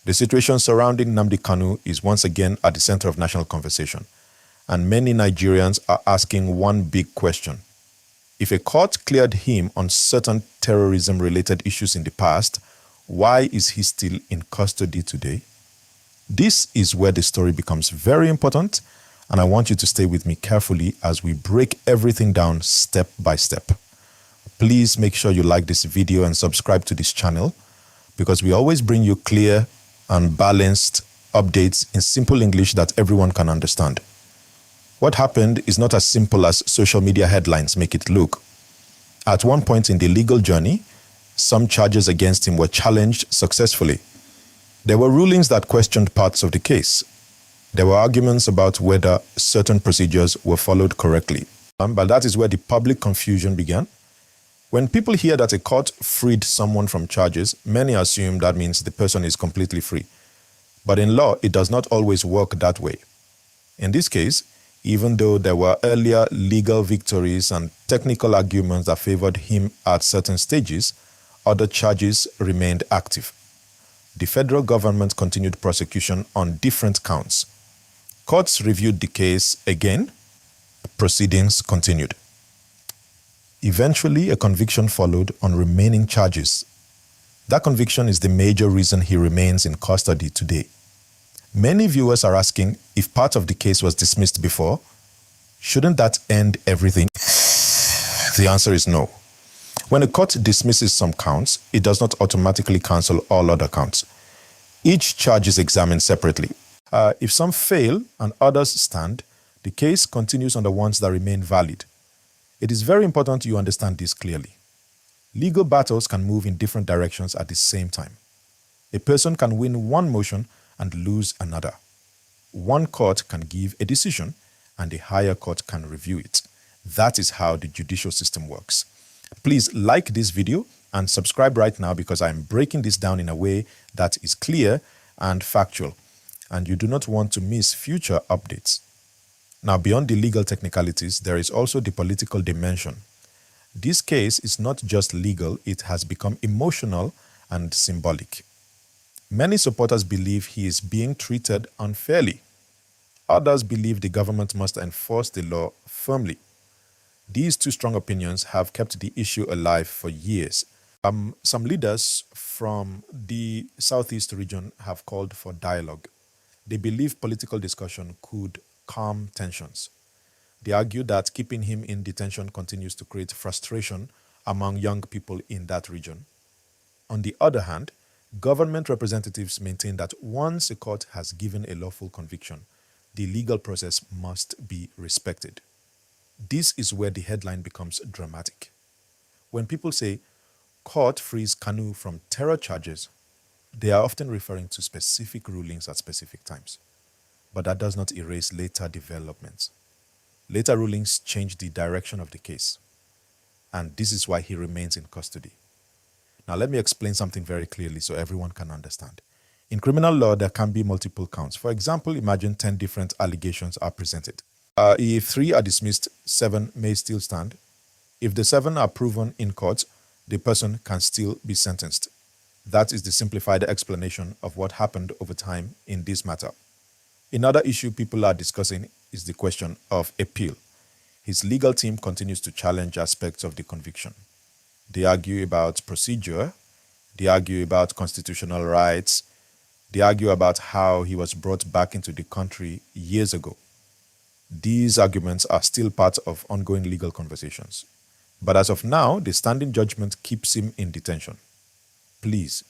The situation surrounding Nnamdi Kanu is once again at the center of national conversation, and many Nigerians are asking one big question. If a court cleared him on certain terrorism-related issues in the past, why is he still in custody today? This is where the story becomes very important, and I want you to stay with me carefully as we break everything down step by step. Please make sure you like this video and subscribe to this channel, because we always bring you clear and balanced updates in simple English that everyone can understand. What happened is not as simple as social media headlines make it look. At one point in the legal journey, some charges against him were challenged successfully. There were rulings that questioned parts of the case. There were arguments about whether certain procedures were followed correctly. But that is where the public confusion began. When people hear that a court freed someone from charges, many assume that means the person is completely free. But in law, it does not always work that way. In this case, even though there were earlier legal victories and technical arguments that favored him at certain stages, other charges remained active. The federal government continued prosecution on different counts. Courts reviewed the case again. Proceedings continued. Eventually, a conviction followed on remaining charges. That conviction is the major reason he remains in custody today. Many viewers are asking, if part of the case was dismissed before, shouldn't that end everything? The answer is no. When a court dismisses some counts, it does not automatically cancel all other counts. Each charge is examined separately. If some fail and others stand, the case continues on the ones that remain valid. It is very important you understand this clearly. Legal battles can move in different directions at the same time. A person can win one motion and lose another. One court can give a decision and a higher court can review it. That is how the judicial system works. Please like this video and subscribe right now, because I am breaking this down in a way that is clear and factual, and you do not want to miss future updates. Now, beyond the legal technicalities, there is also the political dimension. This case is not just legal, it has become emotional and symbolic. Many supporters believe he is being treated unfairly. Others believe the government must enforce the law firmly. These two strong opinions have kept the issue alive for years. Some leaders from the Southeast region have called for dialogue. They believe political discussion could calm tensions. They argue that keeping him in detention continues to create frustration among young people in that region. On the other hand, government representatives maintain that once a court has given a lawful conviction, the legal process must be respected. This is where the headline becomes dramatic. When people say, "Court frees Kanu from terror charges," they are often referring to specific rulings at specific times. But that does not erase later developments. Later rulings change the direction of the case. And this is why he remains in custody. Now, let me explain something very clearly so everyone can understand. In criminal law, there can be multiple counts. For example, imagine 10 different allegations are presented. If 3 are dismissed, 7 may still stand. If the 7 are proven in court, the person can still be sentenced. That is the simplified explanation of what happened over time in this matter. Another issue people are discussing is the question of appeal. His legal team continues to challenge aspects of the conviction. They argue about procedure, they argue about constitutional rights, they argue about how he was brought back into the country years ago. These arguments are still part of ongoing legal conversations. But as of now, the standing judgment keeps him in detention. Please,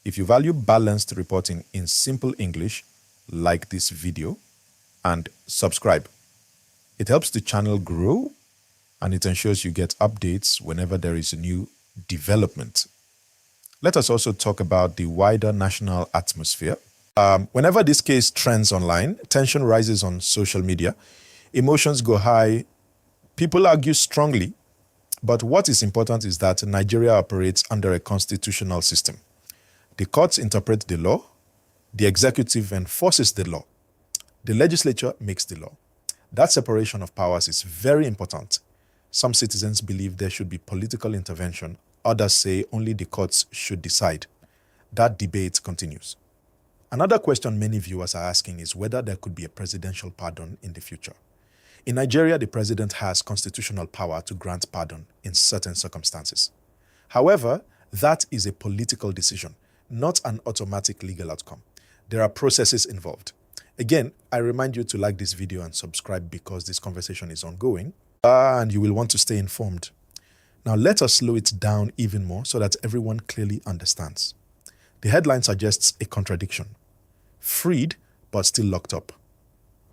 if you value balanced reporting in simple English, like this video and subscribe. It helps the channel grow and it ensures you get updates whenever there is a new development. Let us also talk about the wider national atmosphere. Whenever this case trends online, tension rises on social media, emotions go high, people argue strongly, but what is important is that Nigeria operates under a constitutional system. The courts interpret the law, the executive enforces the law, the legislature makes the law. That separation of powers is very important. Some citizens believe there should be political intervention, others say only the courts should decide. That debate continues. Another question many viewers are asking is whether there could be a presidential pardon in the future. In Nigeria, the president has constitutional power to grant pardon in certain circumstances. However, that is a political decision, not an automatic legal outcome. There are processes involved. Again, I remind you to like this video and subscribe because this conversation is ongoing and you will want to stay informed. Now let us slow it down even more so that everyone clearly understands. The headline suggests a contradiction. Freed, but still locked up.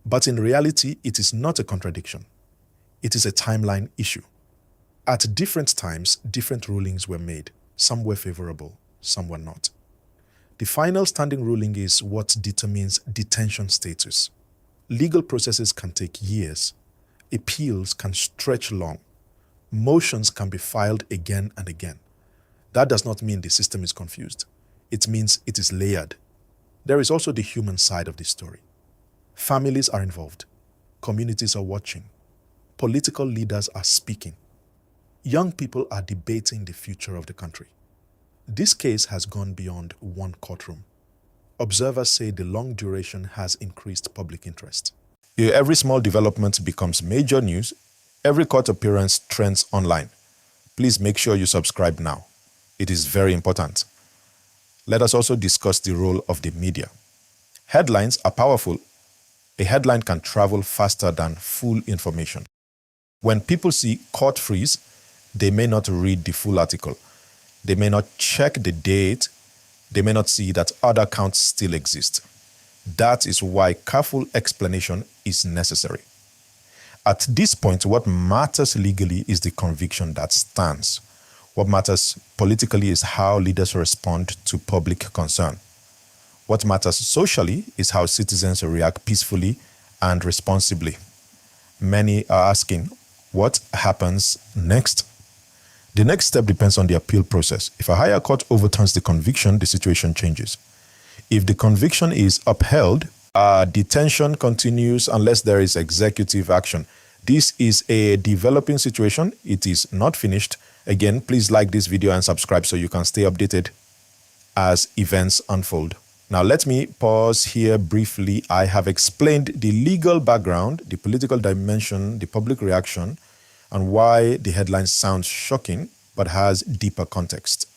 But in reality, it is not a contradiction. It is a timeline issue. At different times, different rulings were made. Some were favorable, some were not. The final standing ruling is what determines detention status. Legal processes can take years. Appeals can stretch long. Motions can be filed again and again. That does not mean the system is confused. It means it is layered. There is also the human side of the story. Families are involved. Communities are watching. Political leaders are speaking. Young people are debating the future of the country. This case has gone beyond one courtroom. Observers say the long duration has increased public interest. Every small development becomes major news. Every court appearance trends online. Please make sure you subscribe now. It is very important. Let us also discuss the role of the media. Headlines are powerful. A headline can travel faster than full information. When people see court freeze, they may not read the full article. They may not check the date. They may not see that other counts still exist. That is why careful explanation is necessary. At this point, what matters legally is the conviction that stands. What matters politically is how leaders respond to public concern. What matters socially is how citizens react peacefully and responsibly. Many are asking, what happens next? The next step depends on the appeal process. If a higher court overturns the conviction, the situation changes. If the conviction is upheld, detention continues unless there is executive action. This is a developing situation. It is not finished. Again, please like this video and subscribe so you can stay updated as events unfold. Now, let me pause here briefly. I have explained the legal background, the political dimension, the public reaction, and why the headline sounds shocking but has deeper context.